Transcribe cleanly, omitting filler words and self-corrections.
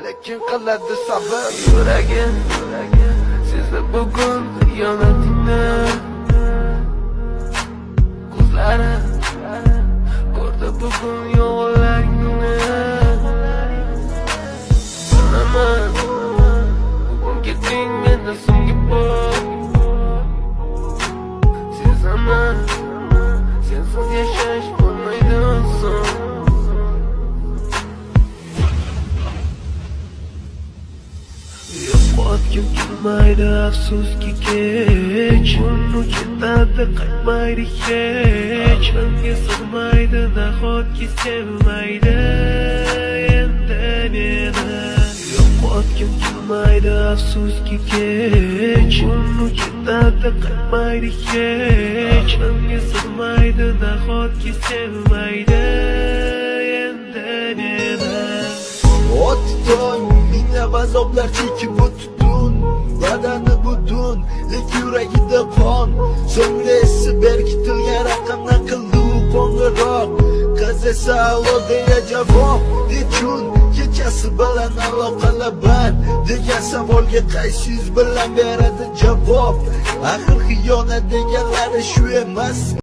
lekin qiladi sabr. Yuragim sezdi bugun xiyonatingni, ko'zlari ko'rdi bugun yolg'onlaringni. Bilaman bugun ketding mendan so'nggi bor, sezaman sensiz yashash bo'lmaydi oson. Yo'qotgim kelmaydi afsuski kech, uni ketadi qaytmaydi hech. Menga sig'maydi nahotki sevmaydi endi meni. Yo'qotgim kelmaydi afsuski kech, uni ketadi qaytmaydi hech. Menga sig'maydi nahotki sevmaydi endi meni. O'tding minglab azoblar chekib o'tding, badani butun lek yuragida qon. So'ngra esi berkitilgan raqamdan qildi u qo'ng'iroq. Qiz esa alo deya javob. Nechun kechasi bilan aloqalar band degan savolga qaysi yuz bilan beradi javob? Axir xiyonat deganlari shu emas.